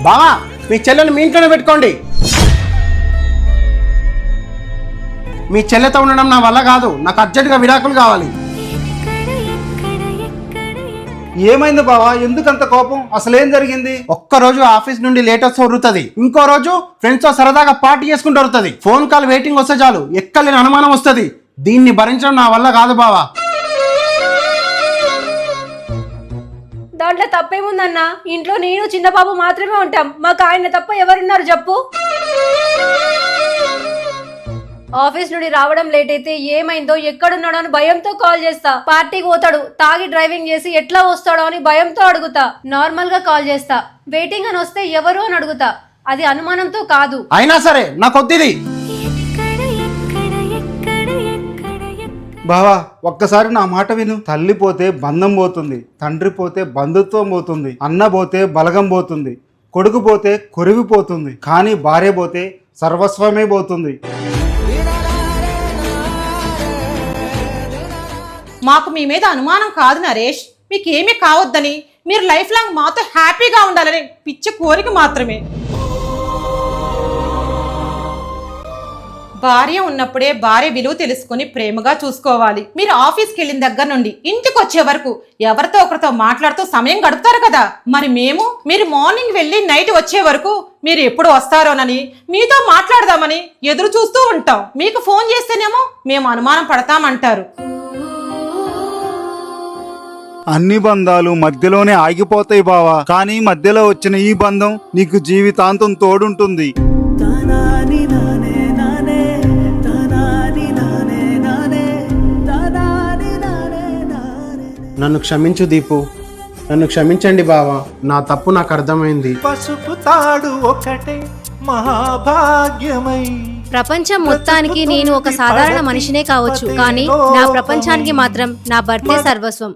బావా మీ చెల్లెని మీ ఇంట్లోనే పెట్టుకోండి. మీ చెల్లెతో ఉండడం నా వల్ల కాదు, నాకు అర్జెంటుగా విడాకులు కావాలి. ఏమైంది బావా, ఎందుకంత కోపం? అసలేం జరిగింది? ఒక్కరోజు ఆఫీస్ నుండి లేట్ వస్తే వరుతుంది, ఇంకో రోజు ఫ్రెండ్స్ తో సరదాగా పార్టీ చేసుకుంటూ వరుతుంది. ఫోన్ కాల్ వెయిటింగ్ వస్తే చాలు ఎక్కలేని అనుమానం వస్తుంది. దీన్ని భరించడం నా వల్ల కాదు బావా. దాంట్లో తప్పేముందన్నా? ఇంట్లో నేను చిన్న బాబు మాత్రమే ఉంటాం, మాకు ఆయన తప్ప ఎవరున్నారు చెప్పు? ఆఫీస్ నుండి రావడం లేట్ అయితే ఏమైందో ఎక్కడున్నాడో అని భయంతో కాల్ చేస్తా. పార్టీకి పోతాడు, తాగి డ్రైవింగ్ చేసి ఎట్లా వస్తాడో అని భయంతో అడుగుతా. నార్మల్ గా కాల్ చేస్తా, వెయిటింగ్ అని వస్తే ఎవరు అని అడుగుతా. అది అనుమానంతో కాదు. అయినా సరే నాకొద్దిది. బావా ఒక్కసారి నా మాట విను. తల్లి పోతే బంధం పోతుంది, తండ్రి పోతే బంధుత్వం పోతుంది, అన్న పోతే బలగం పోతుంది, కొడుకు పోతే కొరివి పోతుంది, కానీ భార్య పోతే సర్వస్వమే పోతుంది. మాకు మీ మీద అనుమానం కాదు నరేష్, మీకేమీ కావద్దని, మీరు లైఫ్ లాంగ్ మాతో హ్యాపీగా ఉండాలని పిచ్చి కోరిక మాత్రమే. భార్య ఉన్నప్పుడే భార్య విలువ తెలుసుకుని ప్రేమగా చూసుకోవాలి. మీరు ఆఫీస్కి వెళ్ళిన దగ్గర నుండి ఇంటికి వచ్చే వరకు ఎవరితో ఒకరితో మాట్లాడుతూ సమయం గడుపుతారు కదా, మరి మీరు మార్నింగ్ వెళ్ళి నైట్ వచ్చే వరకు మీరు ఎప్పుడు వస్తారోనని మీతో మాట్లాడదామని ఎదురు చూస్తూ ఉంటాం. మీకు ఫోన్ చేస్తేనేమో మేము అనుమానం పడతామంటారు. అన్ని బంధాలు మధ్యలోనే ఆగిపోతాయి బావా, కానీ మధ్యలో వచ్చిన ఈ బంధం నీకు జీవితాంతం తోడుంటుంది. నన్ను క్షమించు దీపు, నన్ను క్షమించండి బావా, నా తప్పు నాకు అర్థమైంది. పసుపు తాడు ఒకటే మహాభాగ్యమై. ప్రపంచం మొత్తానికి నేను ఒక సాధారణ మనిషినే కావచ్చు, కానీ నా ప్రపంచానికి మాత్రం నా భర్తే సర్వస్వం.